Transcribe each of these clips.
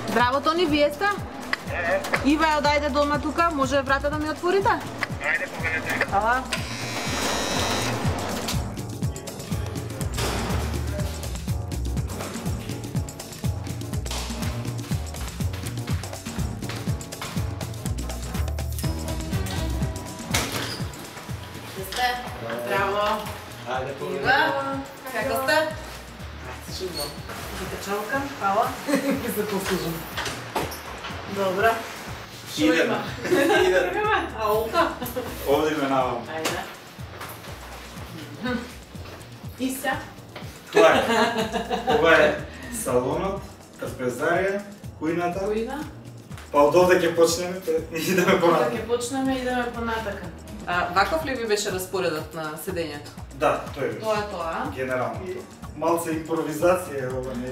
Здраво, Тони, вие сте? Ива е одајде дома тука, може врата да ми отворите? Ајде, поведете. Ала. Здраво. Ајде, Ива, како сте? Чудно. Ти чалка, ала. Ќе се послужам. Добро. Идеме. Идеме. Аулка. Овде ме навам. Ајде. И се? Ова е салонот, трпезарија, кујната. Кујна. Па од овде ќе почнеме, идеме понатака. Ќе почнеме и идеме понатака. Ваков ли ви беше распоредот на седењето? Да, тој беше. Тоа. Генерално. Малце импровизација, ова не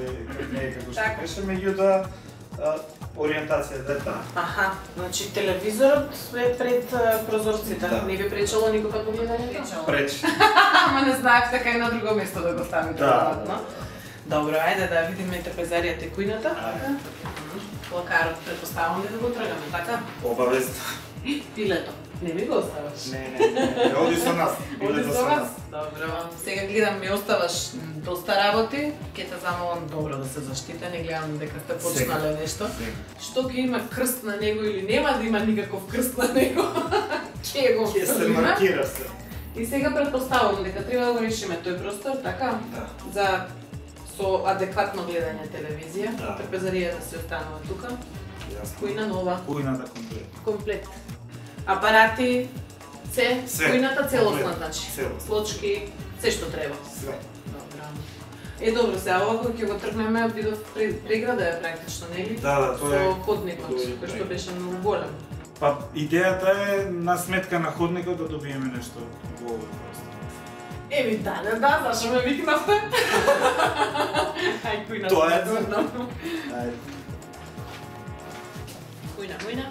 е како што беше, меѓутоа ориентација е таа. Аха, значи телевизорот е пред прозорците. Да. Не ви пречело никогаш од гледањето? Пречи. Ама не знаев така и на друго место да го ставите. Да. Добро, ајде да видиме трпезаријата и кујната. Ајде. Плакарот предпоставам ли да го тргаме, така? Обавезно. Пилето. Не ми го оставаш. Не, оди со нас. Оди со нас? Добро. Сега гледам ми оставаш доста работи, ќе те замолам добро да се заштите, не гледам дека сте почнале нешто. Што ќе има крст на него или нема да има никаков крст на него, ќе го Ќе се вставиме. маркира се. И сега предпоставувам дека треба да го решиме тој простор, така? Да. За со адекватно гледање телевизија, Да. трпезаријата се останува тука. Јасно. Кујна нова, Кујната комплет. комплет. Апарати, се, Се. кујната целосна, Комплет. значи. Целосно. Плочки, се што треба. Све. Добро. Добро, сега ова кога ќе го тргнеме, бидов преграда е практично, нели? Да, тоа е. Со ходникот, тоа е кој што преграда. беше многу голем. Па идејата е на сметка на ходникот да добиеме нешто во овој простор. Еми да, зашо ме викнавте? Ај, кујна. Тоа е цело. Ајде. Кујна.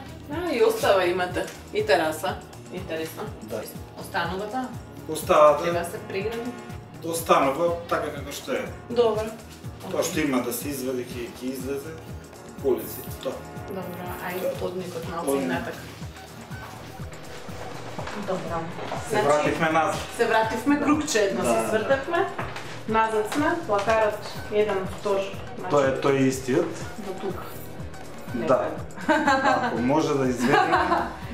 И остава имате. И тераса. Интересно. Да. Останувата, Оставата треба да се прегради. останува така како што е. Добро. Тоа што има да се извади ќе излезе по улиците. Тоа. Добро, ајде подникот малце и Подник. натака. Добро. Се вративме назад. Се вративме кругче едно Да, се да. свртевме. Назад сме, плакарот еден, втор. Тоа е тој истиот. До тук. Да. Ако може да изведеме.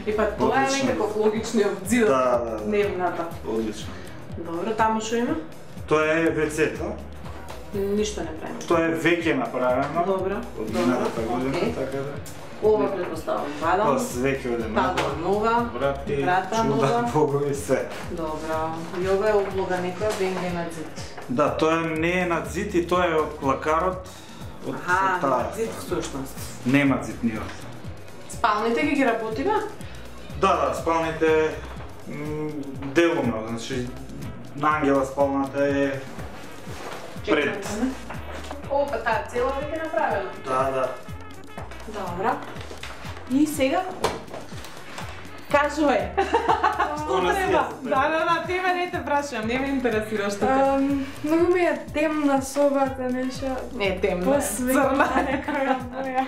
И па тоа е Одлично. некаков логичниот зидот. Да. Дневната. Одлично. Добро, таму што има? Тоа е WC-то. Ништо не правиме. Тоа е веќе направено. Добро. Од минатата година, окей. така да. Ова предпоставам вадам. Тоа веќе оде Табла нова. Врати, Врата чуда, нова. богови се. Добро. И ова е облога некоја бенге на зид. Да, тоа не е на зид и тоа е од плакарот. Од Аха, таа. на зид всушност. Нема зид ни од. Спалните ги работиме? Да, спалните делумно, значи на Ангела спалната е пред. О, па таа цела веќе направена. Да. Добра. И сега? Кажувај. Што Она треба? си е, Да, тебе не те прашувам, не ме интересира што те. Многу ми е темна собата, нешто Не, темна. посветна некоја боја.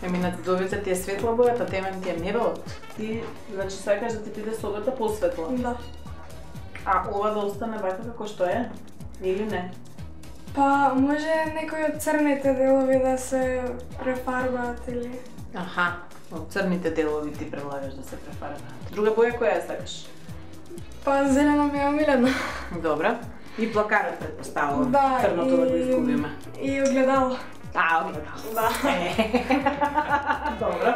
Еми на дидовите ти е светла бојата, темен ти е небелот. Ти, значи сакаш да ти биде собата посветла. Да. А ова да остане вака како што е? Или не? Па може некои од црните делови да се префарбаат или... Аха, од црните делови ти предлагаш да се префарбаат. Друга боја која ја сакаш? Па зелено ми е омилено. Добра. И плакарот предпоставувам. Да, Црното да го изгубиме. И огледало. Огледало. Да. Добро.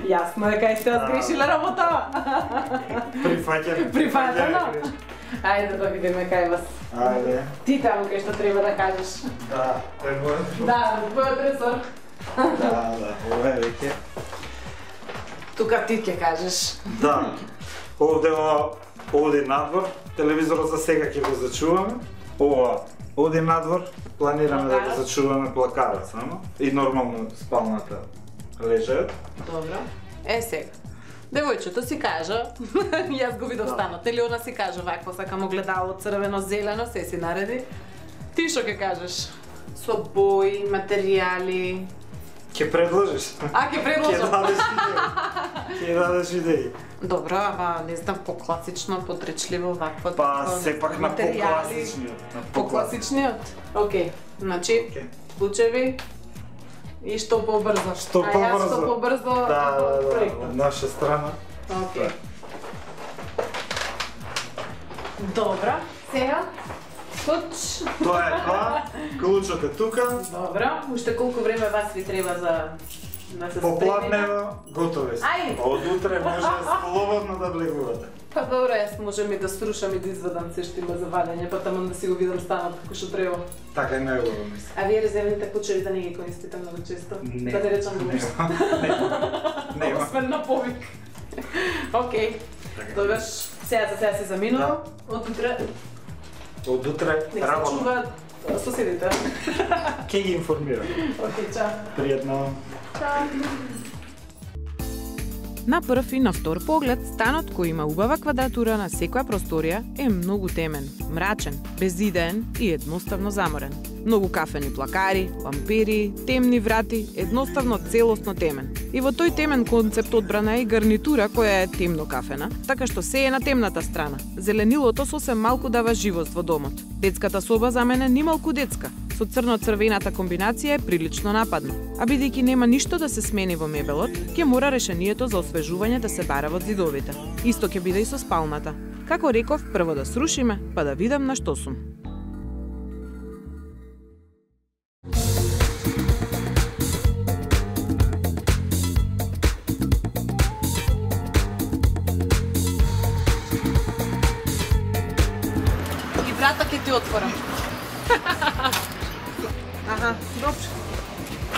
Јасно е кај сте одгрешиле работава. Прифаќано. Ајде да видиме кај вас. Ајде. Ти таму кај што треба да кажеш. Да, тој го. Да, твојот ресор. Да, ова е веќе. Тука ти ќе кажеш. Да. Овде надвор, телевизорот за сега ќе го зачуваме. Овде надвор, планираме да го зачуваме плакарот само. И нормално спалната лежаат. Добро. Сега. Девојчето си кажа, јас го видов станот, или она си кажа вакво, сакам огледало црвено, зелено, се си нареди. Ти што ќе кажеш? Со бои, материјали, Ќе предложиш. Ќе предложам. Ќе дадеш идеи. Добро, ама не знам, покласично, потречливо, вакво. Па сепак на покласичниот. Покласичниот? Океј, значи, клучеви и што побрзо. Што побрзо. Што побрзо проектот. Од наша страна. Океј. Добро, сега, клуч. Тоа е тоа, клучот е тука. Добро, уште колку време вас ви треба за да се Попладнево, готови сте. Ајде. Од утре може слободно да влегувате. Па добро, јас можем и да срушам и да извадам се што има за ваѓање, па таман да си го видам станот како што треба. Така е најубаво мислам. А вие резервните клучеви да не ги користите многу често? Не. Да те речам го нешто. Нема. Освен на повик. Океј. Тогаш, сега се заминувам. Од утре Од утре нека се работа. чуваат соседите. Ќе ги информирам. Океј, чао. Пријатно. Чао. На прв и на втор поглед, станот кој има убава квадратура на секоја просторија е многу темен, мрачен, безидеен и едноставно заморен. Многу кафени плакари, лампери, темни врати, едноставно целосно темен. И во тој темен концепт одбрана е и гарнитура која е темно кафена, така што се е на темната страна. Зеленилото сосем малку дава живост во домот. Детската соба за мене нималку детска. Со црно-црвената комбинација е прилично нападна. А бидејќи нема ништо да се смени во мебелот, ќе мора решението за освежување да се бара во зидовите. Исто ќе биде и со спалната. Како реков, прво да срушиме, па да видам на што сум. И врата ќе ти отворам. Аха, добро.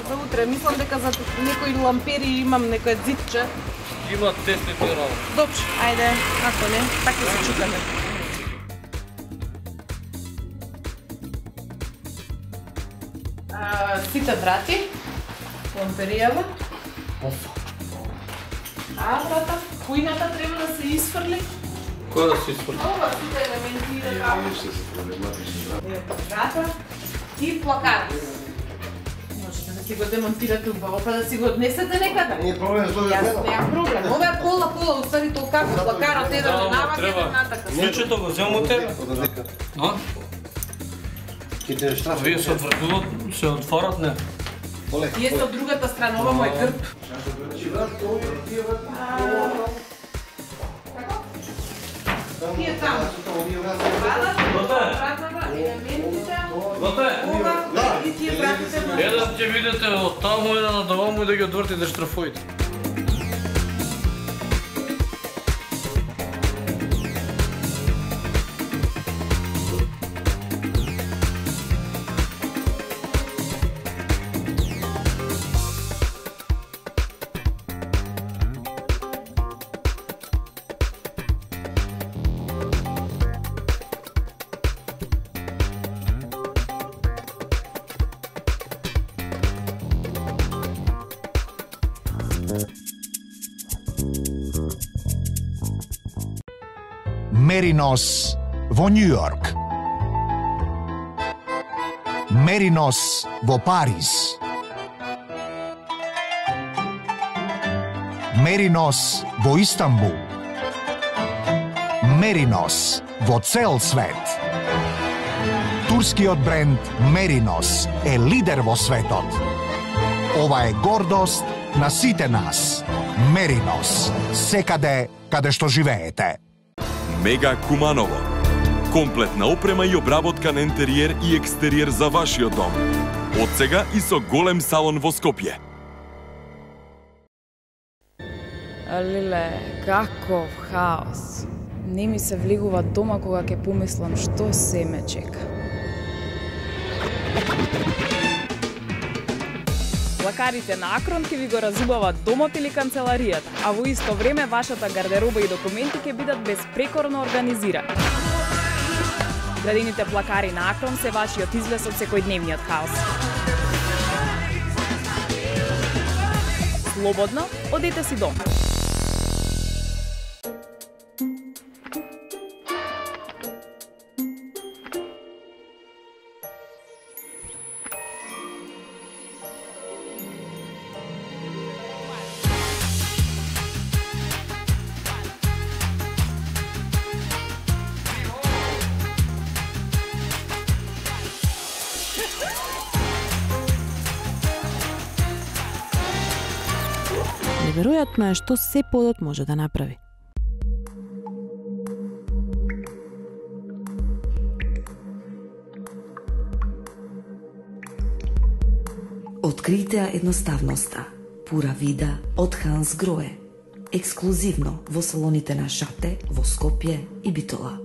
За утре, мислам дека за некои лампери имам некој зидче. Има тесните работи. Добро, ајде, ако не, така се чукаме. Сите врати, ламперијава. Врата, кујната треба да се изфрли. Кој да се испорти? Ова сите елементи врата и плакар. Можете да си го демонтирате убаво, па да си го однесете некаде. Не е проблем, што да Јас немам проблем. Ова е пола, остави толкако плакарот еден на навак, еден натака. Случето го земо тебе. А? Ќе те штраф. Вие се отвртуват, се отворат не. Тие се од другата страна, ова мој грб. Тие таму. Вратата, елементите, ова и тие вратите. Еден ќе видите од таму, еден од оваму и да ги одвртите штрафоите. Меринос во Њу Јорк. Меринос во Париз. Меринос во Истанбул. Меринос во цел свет. Турскиот бренд Меринос е лидер во светот. Ова е гордост на сите нас. Меринос, секаде каде што живеете. Мега Куманово. Комплетна опрема и обработка на интериер и екстериер за вашиот дом. Од сега и со голем салон во Скопје. Леле, каков хаос. Не ми се влегува дома кога ќе помислам што се ме чека. Плакарите на Акрон ќе ви го разубават домот или канцеларијата, а во исто време вашата гардероба и документи ќе бидат безпрекорно организирани. Градените плакари на Акрон се вашиот излез од секојдневниот хаос. Слободно, одете си дома. Неверојатно е што се подот може да направи. Открите едноставноста. Пура вида од Ханс Грое. Ексклузивно во салоните на Шате во Скопје и Битола.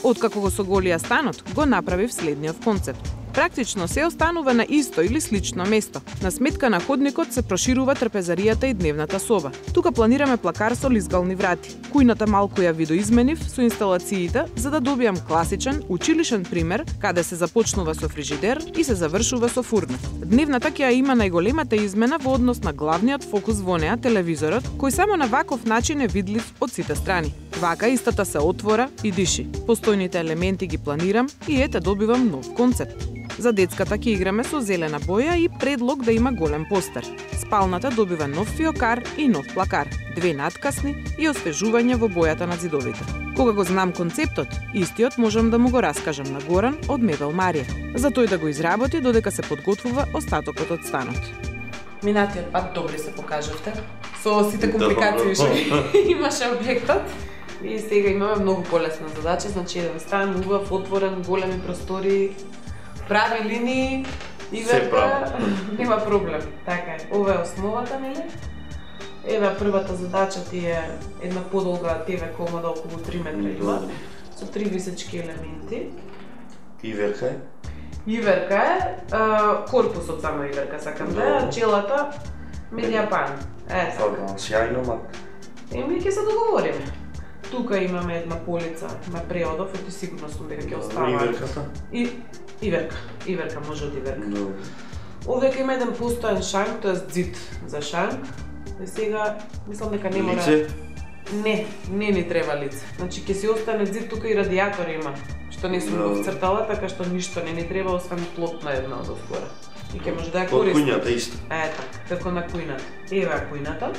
Откако го соголија станот, го направив следниот концепт. Практично се останува на исто или слично место. На сметка на ходникот се проширува трпезаријата и дневната соба. Тука планираме плакар со лизгални врати. Кујната малку ја видоизменив со инсталациите за да добијам класичен, училишен пример каде се започнува со фрижидер и се завршува со фурна. Дневната ќе ја има најголемата измена во однос на главниот фокус во неа, телевизорот, кој само на ваков начин е видлив од сите страни. Вака истата се отвора и диши. Постојните елементи ги планирам и ете добивам нов концепт. За детската ќе играме со зелена боја и предлог да има голем постер. Спалната добива нов фиокар и нов плакар, 2 надкасни и освежување во бојата на зидовите. Кога го знам концептот, истиот можам да му го раскажам на Горан од Мебел Марија, за тој да го изработи додека се подготвува остатокот од станот. Минатиот пат добри се покажавте, со сите компликации што имаше објектот. И сега имаме многу полесна задача, значи еден стан, убав, отворен, големи простори, прави линии, иверка, нема проблем. Така е. Ова е основата, нели? Ева првата задача ти е една подолга ТВ комода околу 3 метра со 3 висечки елементи. Иверка е? Иверка е, корпусот само иверка сакам да е, челата медијапан. Сакам. Сјајно, ма. Еми ќе се договориме. Тука имаме една полица на преодов, и сигурно сум дека ќе остава. Иверката? Иверка може од иверка. Овде има еден постојан шанк, тоа е зид за шанк. И сега мислам дека не мора. Лице? Не ни треба лице. Значи ќе си остане зид, тука и радиатор има, што не сум го вцртала, така што ништо не ни треба освен плотна една од отвора. И ќе може да ја користи. Од кујната исто. Така, како на кујната. Ева кујната.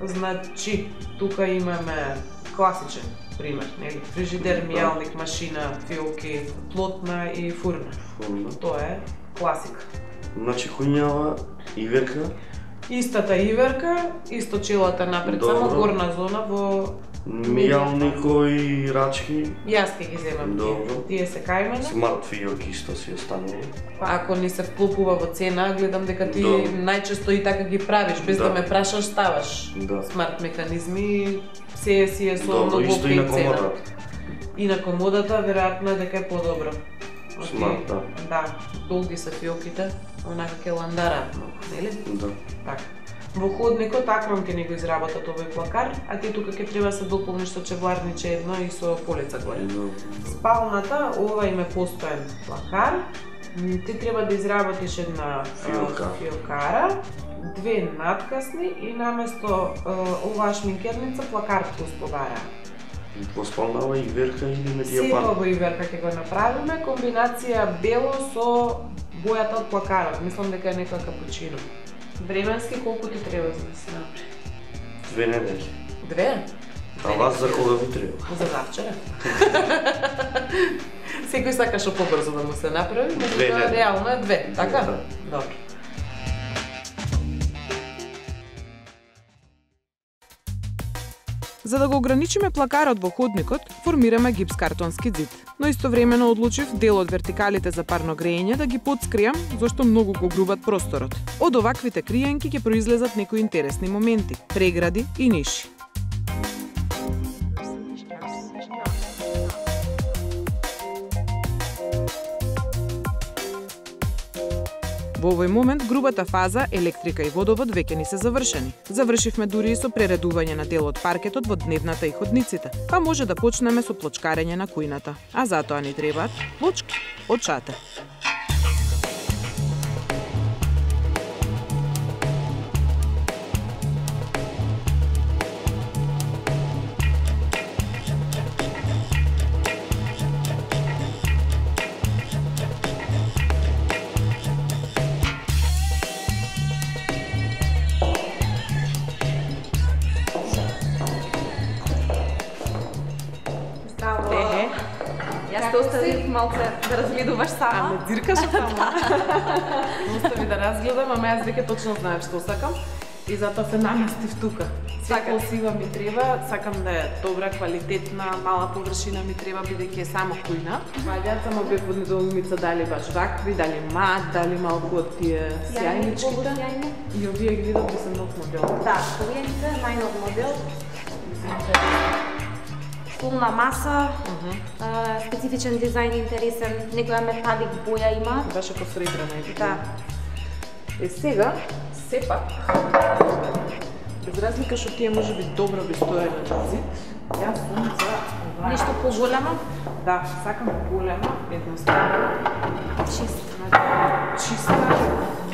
Значи, тука имаме класичен пример, нели? Фрижидер, мијалник, машина, фиоки, плотна и фурна. Тоа е класика. Значи кујњава, иверка? Истата иверка, исто челата напред, само горна зона во мијалнико и рачки. Јас ќе ги земам тие се кај мене. Смарт фиоки исто си останува. Ако не се вклопува во цена, гледам дека ти најчесто и така ги правиш, без да ме прашаш, ставаш. Смарт механизми, се си е со многу исто и на комодата. И на комодата, веројатно е дека е подобро. Смарт, да. Долги се фиоките, онака ке ландараат многу, нели? Да. Така. Во ходникот акрон ќе ни го изработат овој плакар, а ти тука ќе треба се дополниш со чевларниче едно и со полица горе. Спалната, ова име постоен плакар. Ти треба да изработиш една фиокара, 2 надкасни и наместо оваа шминкерница плакар господара. Во спалнава иверка или медијапан? Сепа во иверка ќе го направиме, комбинација бело со бојата од плакарот. Мислам дека е некоја капучино. Временски колку ти треба за да се направи? 2 недели. 2? А вас за кога ви треба? За завчера. Секој сакаше побрзо да му се направи, но реално е 2, така? Добро. За да го ограничиме плакарот во ходникот, формираме гипс-картонски зид. Но истовремено одлучив дел од вертикалите за парно грејење да ги подскријам, зашто многу го грубат просторот. Од оваквите криенки ќе произлезат некои интересни моменти, прегради и ниши. Во овој момент грубата фаза, електрика и водовод веќе ни се завршени. Завршивме дури и со прередување на дел од паркетот во дневната и ходниците, па може да почнеме со плочкарење на кујната. А затоа ни требаат плочки од Шате. Јас те оставив малце да разгледуваш сама. А ме диркаш само. Остави да разгледам, ама јас веќе точно знаев што сакам и затоа се наместив тука. Сакам сива ми треба, сакам да е добра, квалитетна, мала површина ми треба бидејќи е само кујна. Ваѓаат само бев од недоумица дали баш вакви, дали мат, дали малку од тие сјајничките. И овие ги видов да се нов модел. Да, овие се најнов модел. Полна маса, специфичен дизајн, интересен, некоја металик боја има. Баш како средрена е. Да. Сега, сепак, без разлика што тие може би добро би стоеле на зид, јас сум за ова. Нешто поголемо? Да, сакам голема, едноставна, чиста,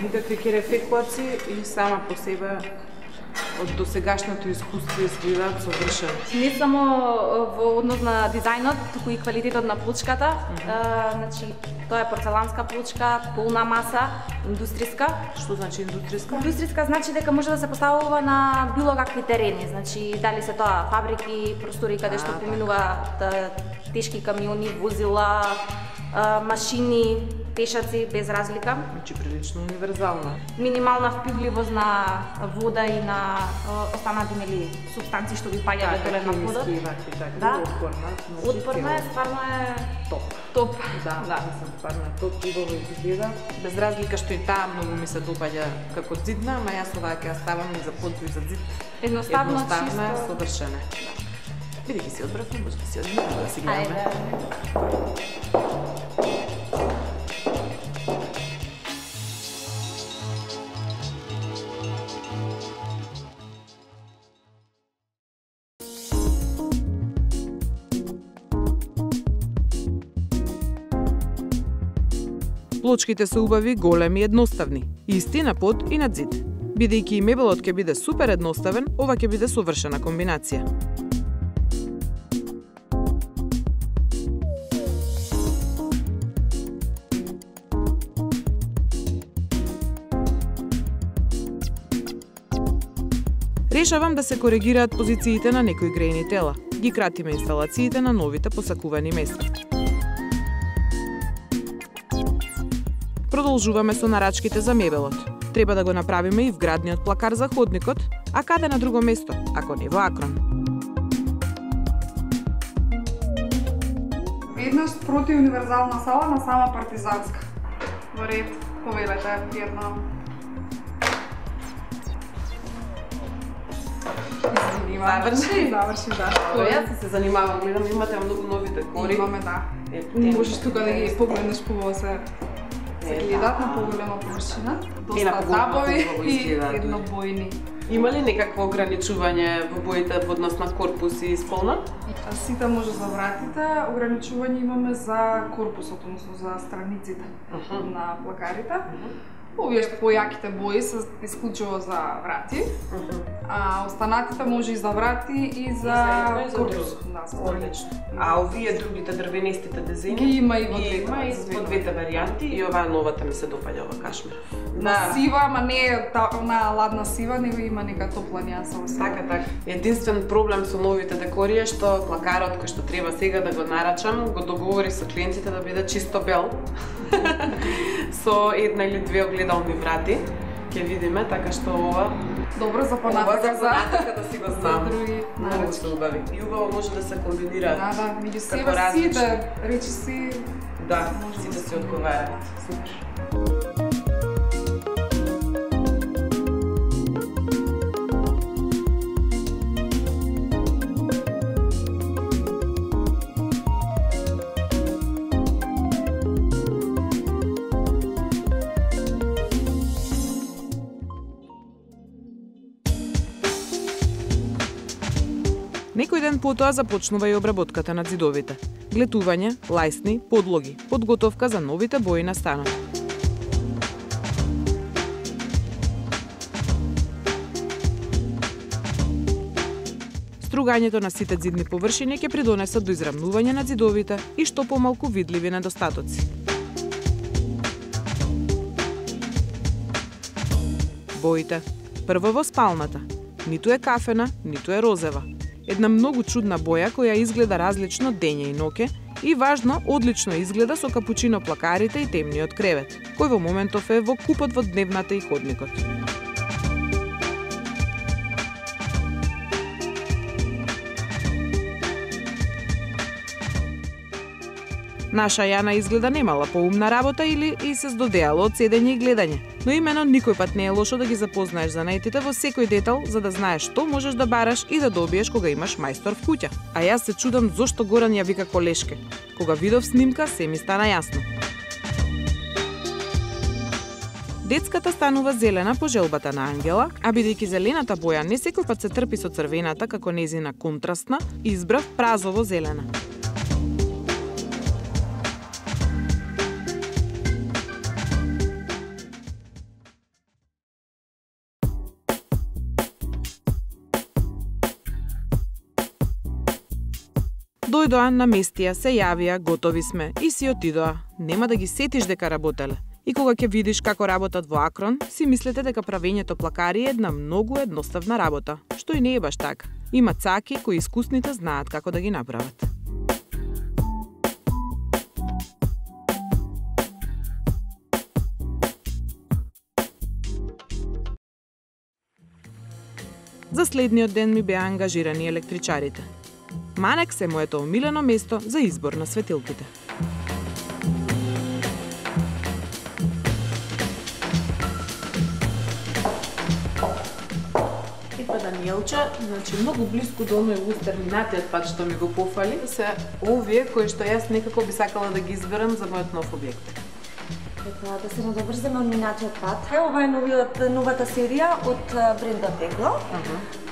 никакви керефекуаци и сама по себе од досегашното искуство изгледаат совршено. Не само во однос на дизајнот, туку и квалитетот на плочката. Значи, тоа е порцеланска плочка, полна маса, индустријска. Што значи индустријска? Индустријска значи дека може да се поставува на било какви терени. Значи, дали се тоа фабрики, простори каде што поминуваат тешки камиони, возила, машини, пешаци, без разлика. Значи прилично универзална. Минимална впивливост на вода и на останати нели супстанции што би паѓале доле на водот. Да, отпорна е, стварно е топ. Топ. Да, мислам, стварно е топ, убаво изгледа. Без разлика што и таа многу ми се допаѓа како зидна, ама јас оваа ќе ја ставам и за подвој за зид. Едноставно, чисто, чисто, совршена. Бидејќи си одбравме, може да си одбравме да си гледаме. Плочките се убави, големи и едноставни, исти на под и на зид. Бидејќи и мебелот ќе биде супер едноставен, ова ќе биде совршена комбинација. Решавам да се коригираат позициите на некои грејни тела. Ги кратиме инсталациите на новите посакувани места. Продолжуваме со нарачките за мебелот. Треба да го направиме и вградниот плакар за ходникот, а каде на друго место, ако не во Акрон. Веднаш проти универзална сала на сама Партизанска. Во ред, повелете, пријатно. Заврши, да. Јас се занимавам, гледам, имате многу нови декори. Имаме, да. Можеш тука да ги погледнеш хубаво се гледат на поголема површина. Доста забави и еднобојни. Има ли некакво ограничување во боите во однос на корпус и исполна? Сите може за вратите, ограничување имаме за корпусот, односно за страниците на плакарите. Овие појаките бои се исклучиво за врати, а останатите може и за врати и за корпус. Одлично. А овие другите дрвенестите дизајни? Ги има и во двете варијанти и оваа новата ми се допаѓа ова кашмир. На сива, ама не е на ладна сива, него има нека топла нијанса. Така. Единствен проблем со новите декори е што плакарот кој што треба сега да го нарачам, го договори со клиентите да биде чисто бел. Со една или две огледални врати. Ќе видиме, така што ова добро за понатака да си го знам. Многу се убави. И убаво може да се комбинираат. Да, меѓу себе сите речиси. Да, сите си одговараат. Супер. Некој ден потоа започнува и обработката на зидовите. Глетување, лајсни, подлоги, подготовка за новите бои на станот. Стругањето на сите зидни површини ќе придонесат до израмнување на зидовите и што помалку видливи недостатоци. Боите. Прво во спалната. Ниту е кафена, ниту е розева. Една многу чудна боја која изгледа различно дење и ноќе И важно, одлично изгледа со капучино плакарите и темниот кревет, кој во моментов е во купот во дневната и ходникот. Наша Јана изгледа немала поумна работа или и се здодеала од седење и гледање. Но имено никој пат не е лошо да ги запознаеш занаетите во секој детал, за да знаеш што можеш да бараш и да добиеш кога имаш мајстор в куќа. А јас се чудам зошто Горан ја вика колешке. Кога видов снимка, се ми стана јасно. Детската станува зелена по желбата на Ангела, а бидејќи зелената боја не секој пат се трпи со црвената како незина контрастна, избрав празово зелена. Дојдоа, наместија, се јавија, готови сме и си отидоа. Нема да ги сетиш дека работеле. И кога ќе видиш како работат во Акрон, си мислете дека правењето плакари е една многу едноставна работа, што и не е баш така. Има цаки кои искусните знаат како да ги направат. За следниот ден ми беа ангажирани електричарите. Манекс е моето омилено место за избор на светилките. Епа Даниелча, значи многу блиску до оној лустер минатиот пат што ми го пофали, се овие кои што јас некако би сакала да ги изберам за мојот нов објект. Епа, да се надобрземе од минатиот пат. Ова е новата серија од брендот Егло.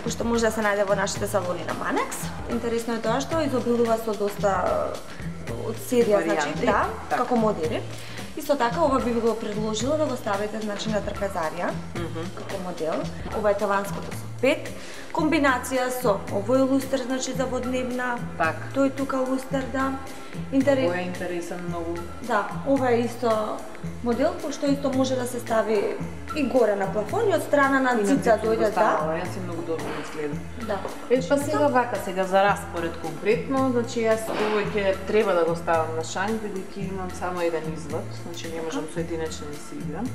Кој што може да се најде во нашите салони на Манекс. Интересно е тоа што изобилува со доста од серија, значи, да, како модели. Исто така, ова би го предложила да го ставите, значи, на трапезарија, како модел. Ова е таванското со 5, комбинација со овој лустер, значи, за водневна, тој тука лустер, да. Ова е интересен многу. Да, ова е исто модел, кој што исто може да се стави и горе на плафон и од страна на цица дојде, да. Јас и многу добро изгледам. Да. Па сега вака, сега за распоред конкретно, значи јас овој ќе треба да го ставам на шанк, бидејќи имам само еден извод, значи не можам со единечни да си играм.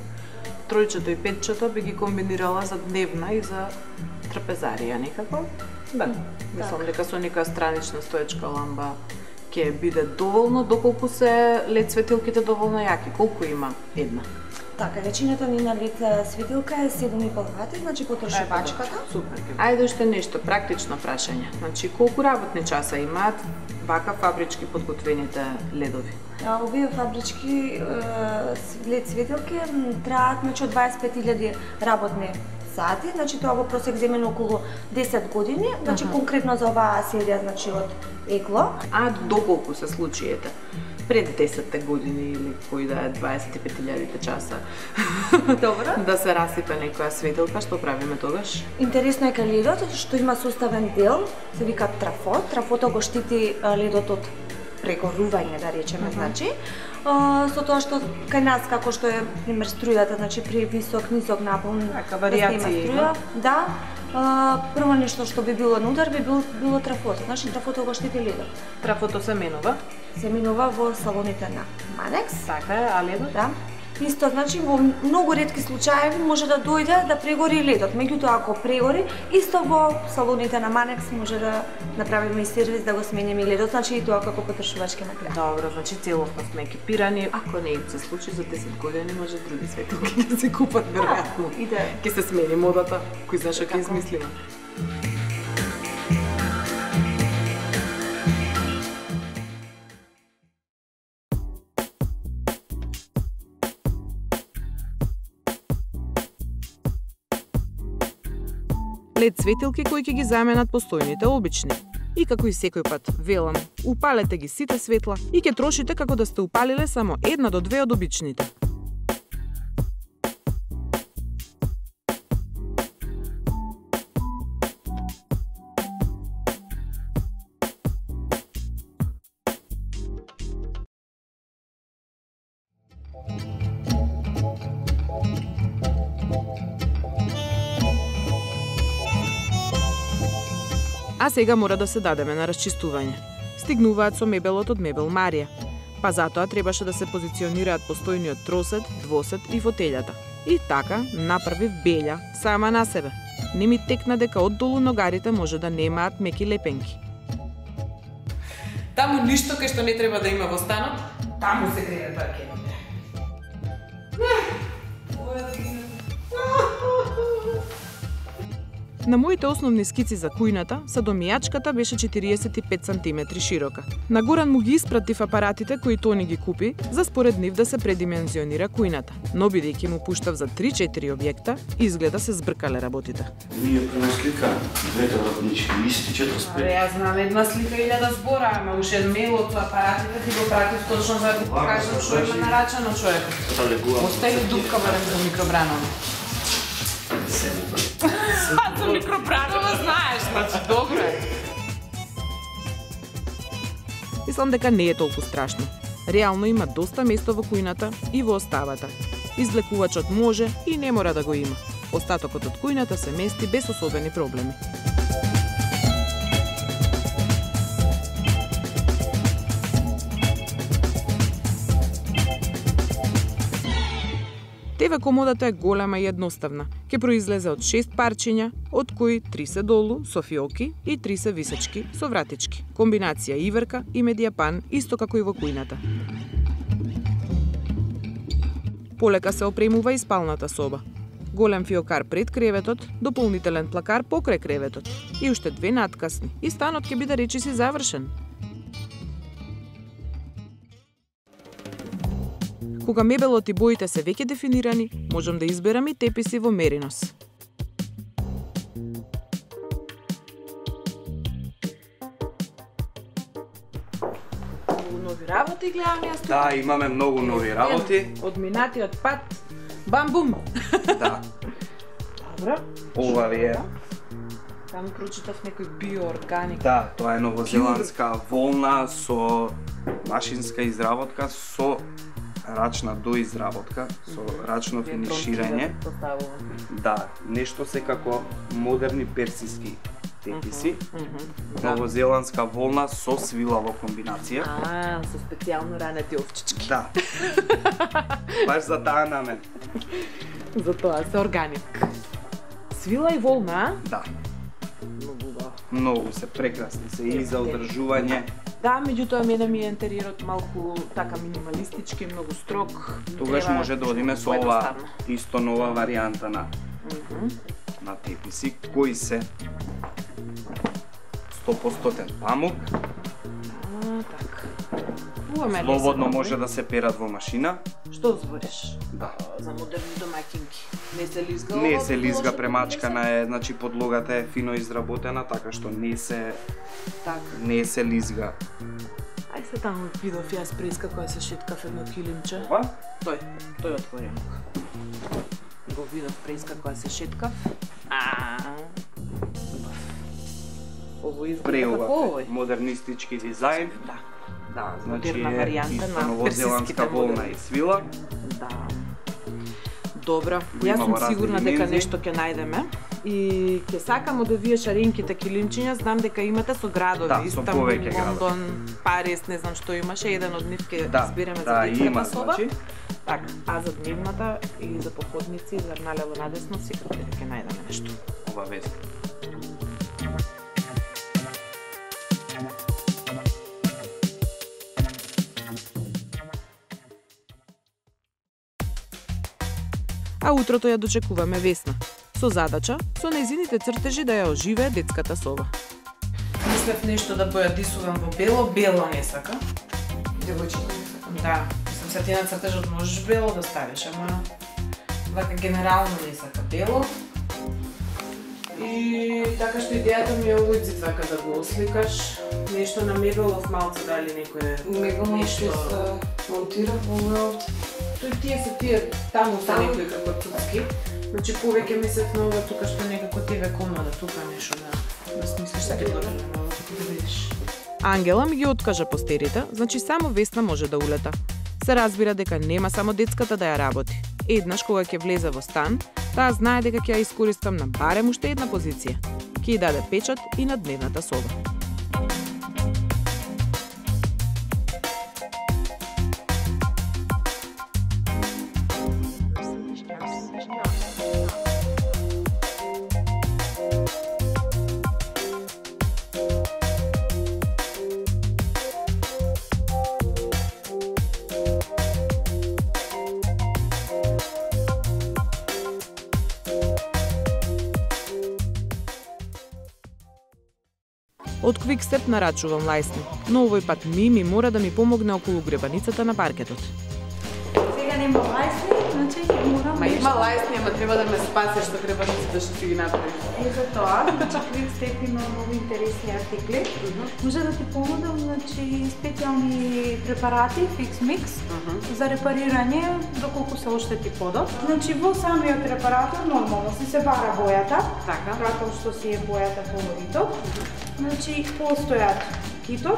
Тројчето и петчето би ги комбинирала за дневна и за трапезарија некако. Да, мислам дека со некоја странична стоечка ламба ќе биде доволно, доколку се лед светилките доволно јаки. Колку има една? Така, веќината ни на лед светилка е 7,5 вати, значи потрошувачката. Супер. Ајде уште нешто, практично прашање. Значи, колку работни часа имаат вака фабрички подготвените ледови? Овие фабрички лед светилки траат, значи, од 25.000 работни сати, значи тоа во просек земено околу 10 години, значи конкретно за оваа серија, значи од Егло. А доколку се случиите? Пред 10 години или кои да е 25.000 часа. Добро. Да се расипе некоја светилка, што правиме тогаш? Интересно е кај ледот што има составен дел, се вика трафот. Трафото го штити ледот од прегорување, да речеме, значи. Со тоа што кај нас како што е пример струјата, значи при висок, нисок напон, така варијации има. Да. Прво нешто што би било на удар би било трафото. Значи трафото го штити ледот. Трафото се менува? Се менува во салоните на Манекс. Така е, а ледот? Да. Исто, значи во многу ретки случаи може да дојде да прегори ледот. Меѓутоа ако прегори, исто во салоните на Манекс може да направиме и сервис да го смениме и ледот, значи и тоа како потрошувачки материјал. Добро, значи целосно сме екипирани. Ако не се случи за 10 години, може други светилки да се купат веројатно. Ќе се смени модата, кој знае што ќе измислиме. Лед светилки кои ќе ги заменат постојните обични. И како и секој пат, велам, упалете ги сите светла и ќе трошите како да сте упалиле само 1 до 2 од обичните. А сега мора да се дадеме на расчистување. стигнуваат со мебелот од Мебел Марија. Па затоа требаше да се позиционираат постојниот тросет, двосет и фотелјата. И така направив белја сама на себе. Не ми текна дека оддолу ногарите може да немаат меки лепенки. Таму ништо кај што не треба да има во станот, таму се крене тоа ќе. На моите основни скици за кујната, садомијачката беше 45 см широка. На Горан му ги испратив апаратите кои Тони ги купи, за според нив да се предимензионира кујната. Но бидејќи му пуштав за 3-4 објекта, изгледа се збркале работите. Вие пренаслика двете работнички, исти 45. Јас знам една слика 1000 збора, ама уште мејлот со апаратите ти го пратив точно за да покажам што има нарачано човекот. Остави дупка барем за микробраново. А за микробранова знаеш, значи добро е. Мислам дека не е толку страшно. Реално има доста место во кујната и во оставата. Извлекувачот може и не мора да го има. Остатокот од кујната се мести без особени проблеми. ТВ комодата е голема и едноставна. Ке произлезе од 6 парчиња, од кои 3 се долу со фиоки и 3 се висечки со вратички. Комбинација иверка и медијапан, исто како и во кујната. Полека се опремува и спалната соба. Голем фиокар пред креветот, дополнителен плакар покрај креветот и уште 2 наткасни. И станот ќе биде речиси завршен. Кога мебелот и боите се веќе дефинирани, можам да изберам и теписи во Меринос. Многу нови работи гледам јас тука. Да, имаме многу нови работи. Од минатиот пат, бам-бум. Да. Добро. Ова ви е. Таму прочитав некој биоорганик. Да, тоа е новозеландска волна со машинска изработка, со рачна доизработка, со рачно финиширање. Да, нешто секако модерни персиски теписи. Новозеландска волна со свилава комбинација. Со специјално ранети овчички. Да. Баш за таа намен. За тоа се органик. Свила и волна, а? Да. Многу да. Многу се прекрасни се и за одржување. Да, меѓутоа мене ми е интериерот малку така минималистички, многу строг. Тогаш може да одиме со ова исто нова варијанта на теписи кои се 100% памук. Така. Слободно може да се перат во машина. Што збориш? Да. За модерни домаќинки. Не се лизга? Не се лизга, премачкана е, значи подлогата е фино изработена, така што не се лизга. Ај се таму видов јас преска која се шеткав едно килимче. Ова? Тој отворен. Го видов преска која се шеткав. Ово изгледа како овој. Модернистички дизајн. Да, значи модерна варијанта исто на новозеландска волна и свила. Да. Добро, јас сум сигурна дека нешто ќе најдеме и ќе сакам од овие шаренките килимчиња, знам дека имате со градови, Истанбул, Лондон, Париз, не знам што имаше, еден од нив ќе избереме за детската соба. Така, а за дневната и за походници, за налево надесно, сигурно дека ќе најдеме нешто. Обавезно. А утрото ја дочекуваме Весна, со задача со нејзините цртежи да ја оживее детската соба. Мислев нешто да бојадисувам во бело, бело не сака. Девојчето не сакам. Да, мислам се ти на цртежот можеш бело да ставиш, ама вака генерално не сака бело. И така што идејата ми е овој цвет вака да го осликаш, нешто на мебелов малце дали некој нешто се монтира во овој. Тие таму се некои како цуцки. Значи повеќе мислев на ова тука што некако ТВ комода, тука нешто да смислиш се ќе дојде на ова, да видиш. Ангела ми ги откажа постерите, значи само Весна може да улета. Се разбира дека нема само детската да ја работи. Еднаш кога ќе влезе во стан, таа знае дека ќе ја искористам на барем уште една позиција. Ќе ја даде печат и на дневната соба. Од Quickstep нарачувам лајсни, но овој пат Мими мора да ми помогне околу гребаницата на паркетот. Сега нема лајсни, значи морам... Ма има лајсни, ама треба да ме спасиш што гребаниците што си ги направиш. И за тоа, значи Quickstep има многу интересни артикли. Може да ти помогам, значи специјални препарати, Fix Mix, за репарирање доколку се оштети подот. Значи во самиот репаратор нормално се бара бојата, како што си е бојата колоритот. Значи постојат китот,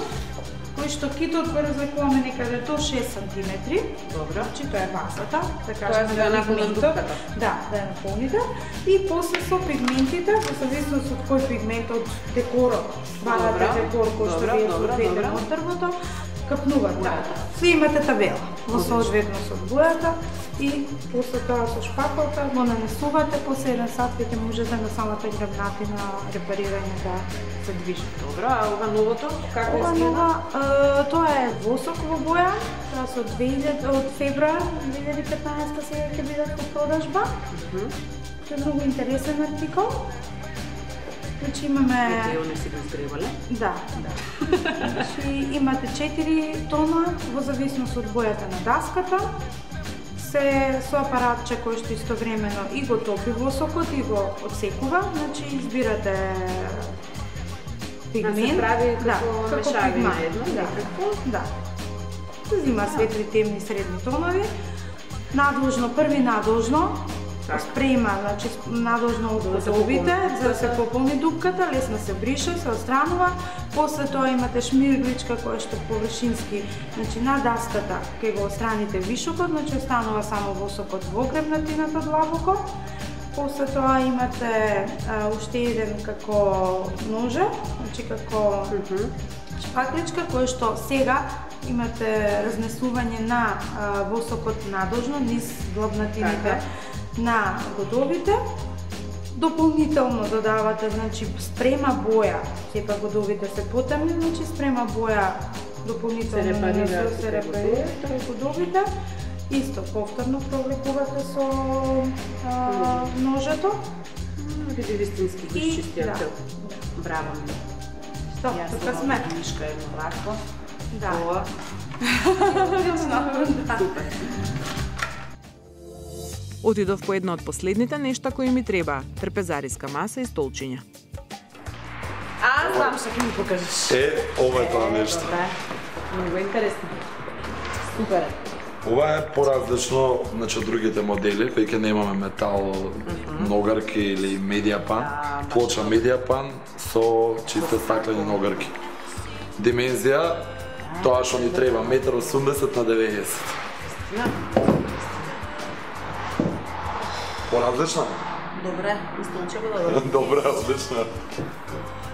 кој што китот го разликуваме некаде до 6 см. Добро. Значи тоа е базата, да Тоа кажеме е да наполниш дупката. Да, да ја наполните. И после со пигментите, во зависност од кој пигмент од декорот, барате декор кој што ви е соодветен од дрвото, капнувате. Се имате табела во соодветност од бојата и после тоа со шпаколка го нанесувате, после 1 сат ќе можете на самата гребнатина репарирање да се движи. Добро, а ова новото како изгледа? Тоа е восок во боја, тоа се од февруар 2015 сега ќе бидат во продажба. Тоа е многу интересен артикол. Значи имаме... Они си го изгребале? Да. Значи имате 4 тона во зависност од бојата на даската. Се со апаратче кој што истовремено и го топи восокот и го отсекува. Значи избирате пигмент. Да се прави како мешавина едно? Да. Се зима светли, темни, средни тонови. Надолжно, први надолжно, спрема, значи надолжно од подобите, за да се пополни дупката, лесно се брише, се отстранува. После тоа имате шмиргличка која што површински, значи на даската ќе го отстраните вишокот, значи останува само восокот во гребнатината длабоко. После тоа имате уште еден како ноже, значи како шпакличка кој што сега имате разнесување на восокот надолжно низ длабнатините на годовите. Дополнително додавате, значи спрема боја, сепак годовите се потемни, значи спрема боја дополнително се репарира годовите. Исто повторно провлекувате со ножето. Види вистински го чистијате. Браво ми. Што, тука сме. Мишка едно вако. Да. Ова. Супер. Отидов по едно од последните нешта кои ми требаа: трпезариска маса и столчиња. Знам што ќе ми покажеш. Ова е тоа нешто. Многу интересно. Супер. Ова е поразлично, значи, од другите модели, веќе немаме метал ногарки или медиапан, плоча медиапан со чисто стаклени ногарки. Димензија, тоа што ни треба, 1,80 на 90. Поразлично? Добре, столчево добро. Добре, одлично.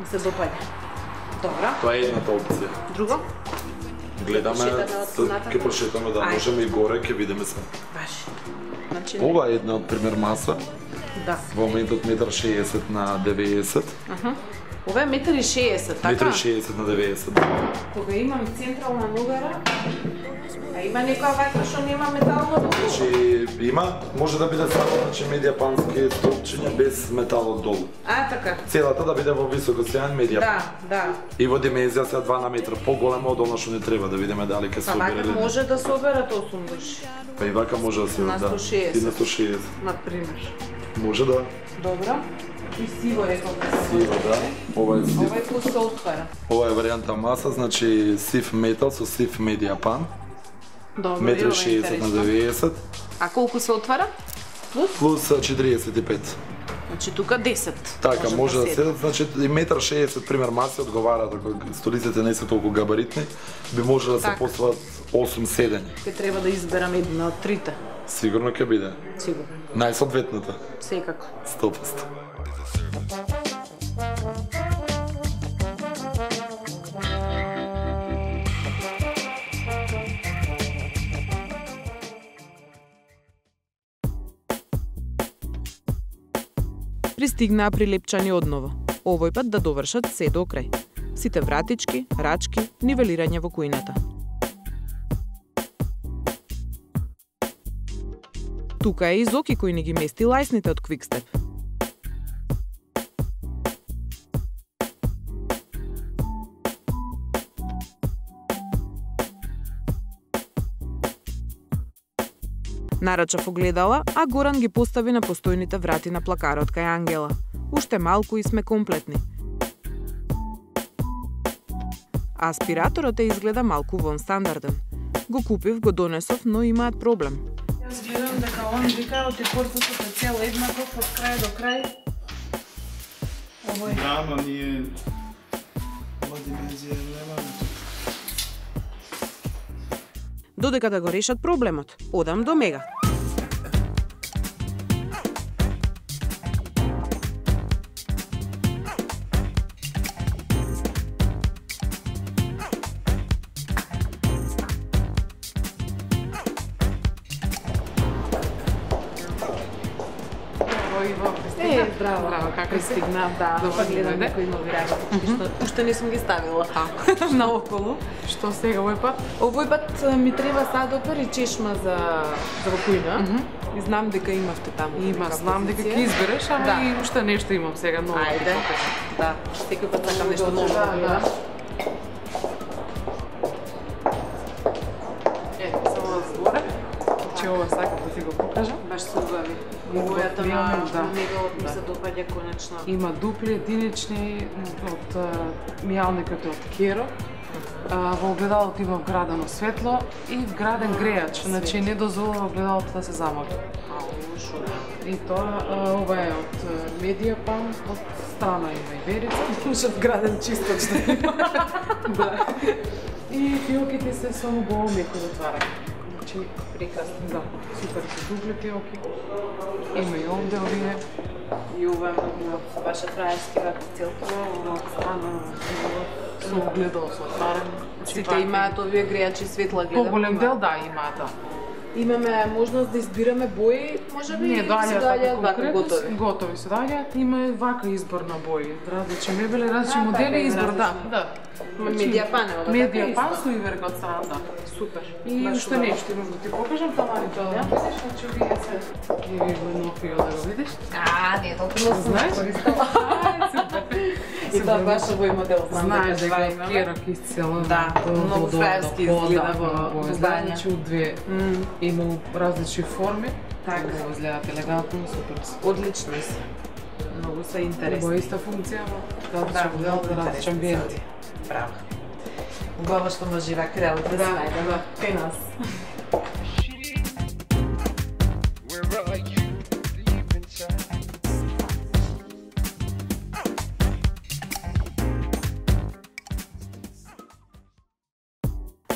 Ми се допаѓа. Добро. Тоа е едната опција. Друго? Гледаме, ќе прошетаме, да, можеме и горе, ќе видиме се. Значи, ова е една од пример маса. Да. Во моментот 1,60 на 90. Ова е 1,60 така? 1,60 на 90. Кога имам централна ногара, а има некоја вака што нема метално долу? Значи, има, може да биде само, значи, медиапански столчиња без метал од долу. Така. Целата да биде во високо сејан медиапан. Да. И во димензија се 2 на метра, поголема од она што не треба, да видиме дали ќе се обере. Па вака може да се оберат 8 души. Па и вака може да се на 160. И на 160. Например. Може да. Добро. И сиво рекол да се. Сиво, да. Ова е сив. Ова е кој се отвара. Ова е варијанта маса, значи сив метал со сив медиапан. Добро, 1,60 на 90. А колку се отвара? Плюс 45. Значи тука 10. Така, може да седат, значи и 1,60 пример маси одговара, докато столиците не се толку габаритни, би може да се постават 8 седења. Ке треба да изберам една од трите. Сигурно ќе биде. Сигурно. Најсоодветната. Секако. 100%. Пристигнаа прилепчани одново. Овој пат да довршат се до крај. Сите вратички, рачки, нивелирање во кујната. Тука е и Зоки кој ни ги мести лајсните од Quickstep. Нарачав огледала, а Горан ги постави на постојните врати на плакарот кај Ангела. Уште малку и сме комплетни. Аспираторот изгледа малку вон стандарден. Го купив, го донесов, но имаат проблем. Јас гледам дека он вика од корпусот е цел еднаков од крај до крај. Овој. Да, ама ние ова димензија немаме. Додека да го решат проблемот, одам до Мега. Здраво. Здраво, како стигна, да, гледам некои нови работи, уште не сум ги ставила наоколу. Што сега овој пат? Овој пат ми треба садопер и чешма за во кујна. И знам дека имавте таму. Има, знам дека ќе избереш, ама и уште нешто имам сега ново. Ајде. Да, секој пат сакам нешто ново да гледам. Само згоре. Че ова сакам да ти го покажам. Баш се убави. Бојата на Мега ми се допаѓа конечно. Има дупли единични од мијалникот од Керо. Во огледалото има вградено светло и вграден грејач, значи не дозволува огледалото да се замори. И тоа, ова е од Медиапан, од страна има и верица. Може вграден чисточ да има. Да. И фиоките се со убаво меко затварање. Значи, прекрасно. Да, супер се дупли фиоки. Има и овде овие. И ова е ваша траешки целкова, од страна со огледало со отварање. Сите имаат овие грејачи светла гледам. Поголем дел да имаат, да. Имаме можност да избираме бои, можеби не доаѓаат вака готови. Готови се доаѓаат, има вака избор на бои, различни мебели, различни модели, избор, да. Медиапан е ова. Медиапан со иверка од страна, да. Супер. И уште нешто имам да ти покажам, тамарите да видиш, значи овие се ги нови да го видиш. Не, толку знаеш? И тоа баш овој модел знам дека дека Керок исцело. Да, многу фраерски изгледа во здање. Значи од две има различни форми. Така изгледаат елегантно, супер. Одлично се. Многу се интересни. Ова иста функција, да, различни амбиенти. Браво. Убаво што може и вака работа да се најде кај нас.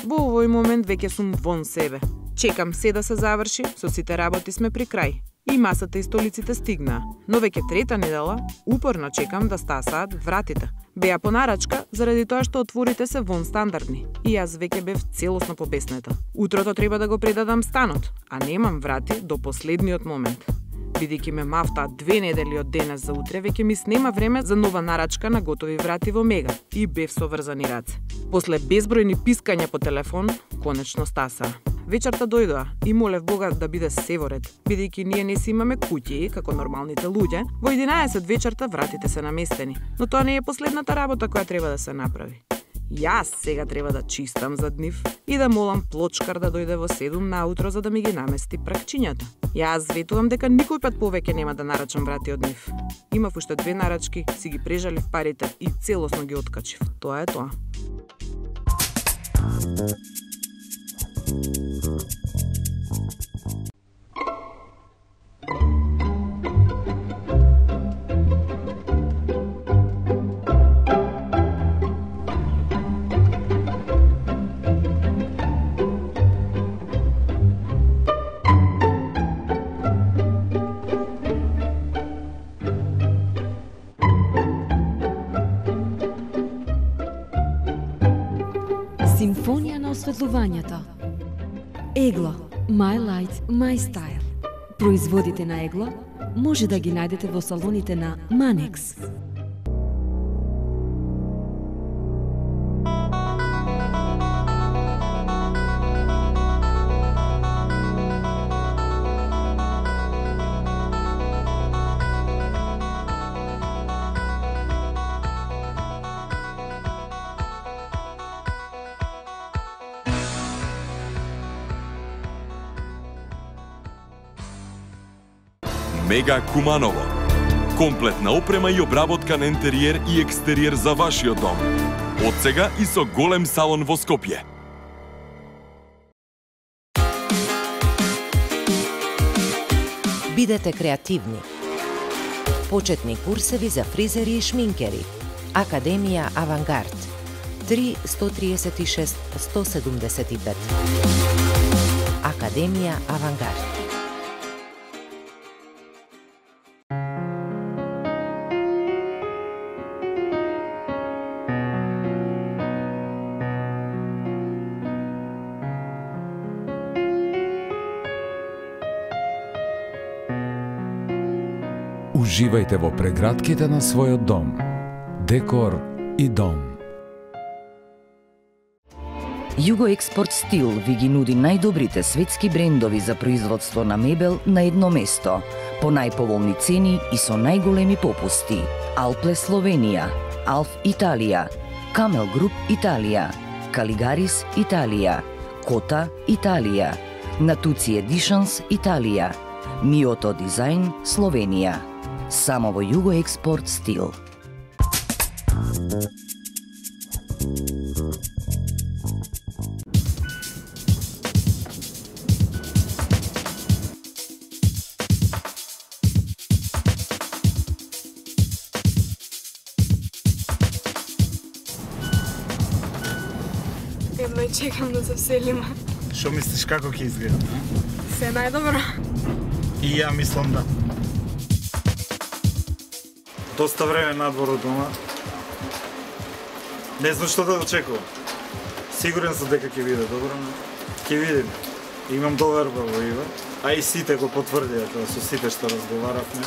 Во овој момент веќе сум вон себе. Чекам се да се заврши, со сите работи сме при крај. И масата и столиците стигнаа. Но веќе трета недела, упорно чекам да стасаат вратите. Беа по нарачка, заради тоа што отворите се вон стандардни. И јас веќе бев целосно побеснета. Утрото треба да го предадам станот, а немам врати до последниот момент. Бидејќи ме мафтаат 2 недели од денес за утре, веќе ми снема време за нова нарачка на готови врати во Мега. И бев со врзани раце. После безбројни пискања по телефон, конечно стасаа. Вечерта дојдоа и молев Бога да биде се во ред, бидејќи ние не си имаме куќи, како нормалните луѓе. Во 11 вечерта вратите се наместени, но тоа не е последната работа која треба да се направи. Јас сега треба да чистам зад нив и да молам плочкар да дојде во 7 наутро за да ми ги намести пракчињата. Јас ветувам дека никој пат повеќе нема да нарачам врати од нив. Имав уште 2 нарачки, си ги прежалив парите и целосно ги откачив. Тоа е тоа. Симфонија на осветлувањето. Егло, My Light, My Style. Производите на Егло може да ги најдете во салоните на Манекс. Мега Куманово. Комплетна опрема и обработка на интериер и екстериер за вашиот дом. Од сега и со голем салон во Скопје. Бидете креативни. Почетни курсеви за фризери и шминкери. Академија Авангард. 3 136 175. Академија Авангард. Уживајте во прегратките на својот дом. Декор и дом. Югоекспорт Стил ви ги нуди најдобрите светски брендови за производство на мебел на едно место, по најповолни цени и со најголеми попусти. Алпле Словенија, Алф Италија, Камел Груп Италија, Калигарис Италија, Кота Италија, Натуци Едишнс Италија, Миото Дизајн Словенија. Само во Югоекспорт Стил. Едно и чекам да се вселиме. Што мислиш како ќе изгледа? Се најдобро. И ја мислам да. Доста време надвор од дома. Не знам што да очекувам. Сигурен сум дека ќе биде добро, но ќе видиме. Имам доверба во Ива, а и сите го потврдија тоа со сите што разговаравме.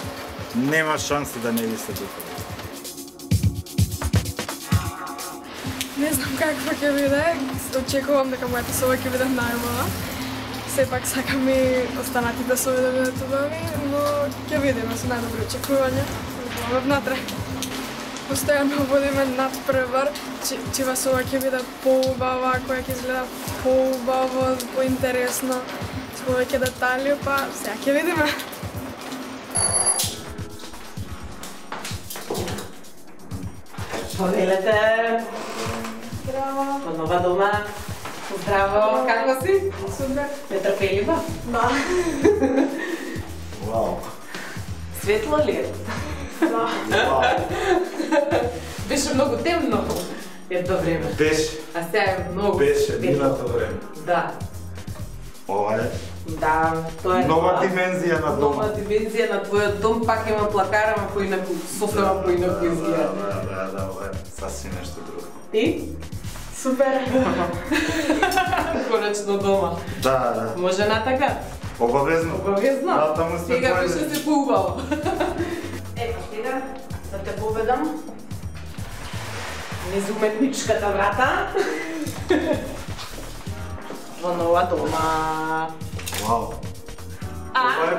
Нема шанси да не ви се допаѓа. Не знам какво ќе биде. Очекувам дека мојата соба ќе биде најубава. Сепак сакам и останатите соби да бидат убави, но ќе видиме со најдобри очекувања. Внатре. Постојано водиме надпревар, чива соба ќе биде поубава, која ќе изгледа поубаво, поинтересно, со повеќе детали, па сега ќе видиме. Понелете! Здраво! Понова дома! Здраво! Како си? Супер! Нетрпелива? Да. Вау! Светло ли е? Да. Беше многу темно едно време. Беше. А сега е многу Беше минато време. Да. Ова е. Да, тоа е нова тоа. димензија на дом. Нова димензија на твојот дом, пак има плакара, ама поинаку, сосема поинаку изгледа. Да, ова е сасвим нешто друго. Ти? Супер. Конечно дома. Да. Може натака? Обавезно. Обавезно. Натаму сме Сега поедени. беше се поубаво. Ево сега, да те поведам. Низ уметничката врата. Во нова дома. Вау. Ова е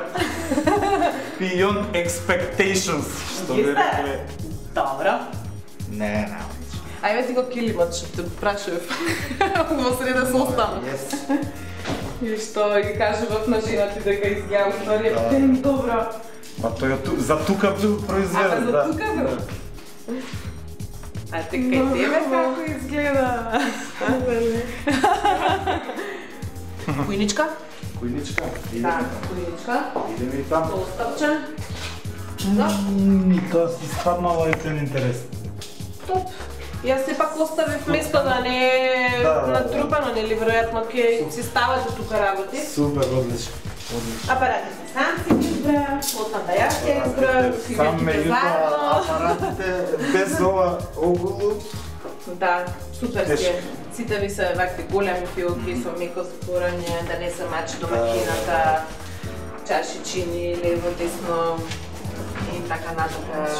beyond expectations, што би рекле. Добро. Не. Ајде ти го килимот, што те прашував. Во среда со остана. И што ги кажував на жена ти дека изгледа устари. Добро. Па тој за тука бил произведен, да. За тука бил? А те кај тебе како изгледа? Кујничка? Кујничка? Да, кујничка. Идеме и таму. Толстапче. Да. Тоа си спаднало ефтен интерес. Топ. Јас сепак оставив место да не е натрупано, нели веројатно ќе си ставате тука работи. Супер, одлично. Апаратите сам си ги избра, оттам да јас ќе избра, фигурите заедно. Апаратите без ова околу. Да, супер си е. Сите ви се вакви големи филки со меко затворање, да не се мачи домакината, чашичини, лево, десно и така натака.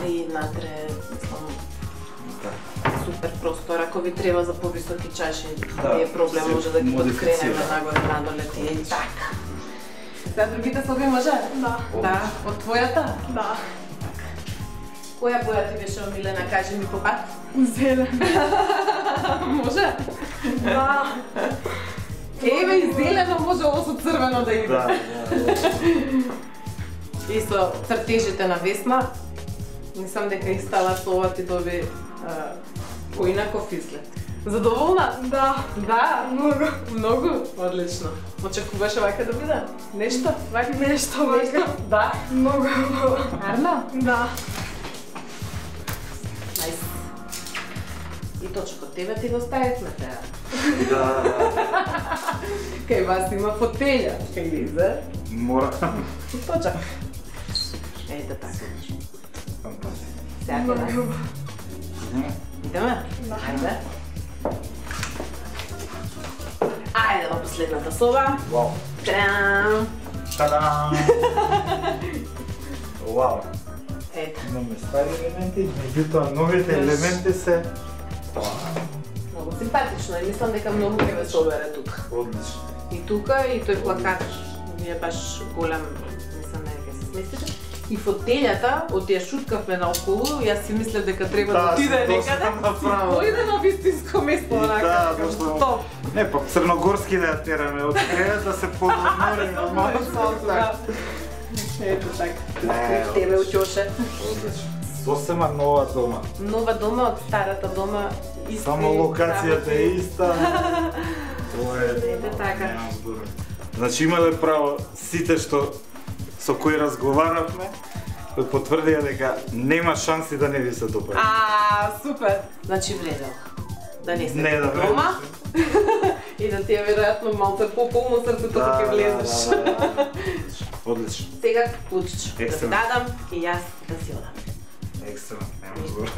И натре, мислам, супер простор. Ако ви треба за повисоки чаши, не е проблем, може да ги подкренеме нагоре надоле и така. Сега другите соби може? Да. Да, од твојата? Да. Која боја ти беше омилена, кажи ми попат? Зелен. Може? Да. Еве и зелено може, ово со црвено да иде. Да. И со цртежите на Весна, мислам дека инсталација ти доби поинаков изглед. Задоволна? Да. Да? Многу. Многу? Одлично. Очекуваше вака да биде? Нешто? Вака? Нешто вака. Да? Многу. Арно? Да. Најс. И точно тебе ти го ставивме теа. Да. Кај вас има фотелја, кај Лиза. Мора. Точак. Ете така. Сега кај вас. Идеме? Да. Ајде. Ајде во последната соба. Вау. Та-дам! Та-дам! Вау. Ето. Имаме стари елементи, меѓутоа новите елементи се Многу симпатично и мислам дека многу ќе ве собере тука. Одлично. И тука, и тој плакат е баш голем, мислам дека се сместите. И фотелјата, од ја шуткавме наоколу, јас си мислев дека треба да отиде некаде. Дојде на вистинско место, онака. Да, дошло. Топ. Не, па црногорски да ја тераме, од кревет да се подмори на малко. Ето така. Тебе учоше. Одлично. Сосема нова дома. Нова дома од старата дома. Само локацијата е иста. Ова е... Ете така. Значи имале право сите што со кои разговаравме, кои потврдија дека нема шанси да не ви се допаѓа. Супер. Значи вредел. Да не се Не да дома. И да ти е веројатно малце пополно срцето кога ќе влезеш. Одлично. Сега клучич. Да ти Екселент. дадам и јас да си одам. Екселент, нема збор.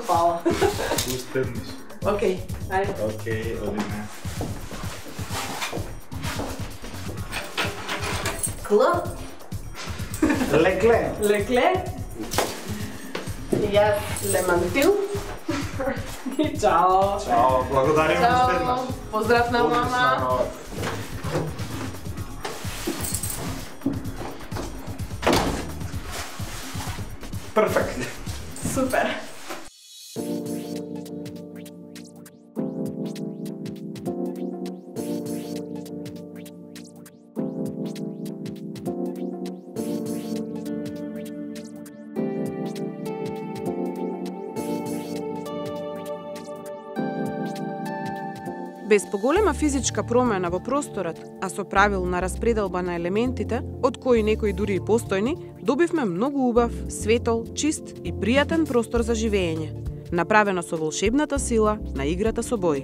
Фала. Успеднеш. Океј, ајде. Океј, одиме. Кл. Лекле. Лекле. И јас лемантил. И чао. Чао, благодарим уште еднаш. Поздрав на мама. Перфект. Супер. Без поголема физичка промена во просторот, а со правилна распределба на елементите, од кои некои дури и постојни, добивме многу убав, светол, чист и пријатен простор за живење, направено со волшебната сила на играта со бои.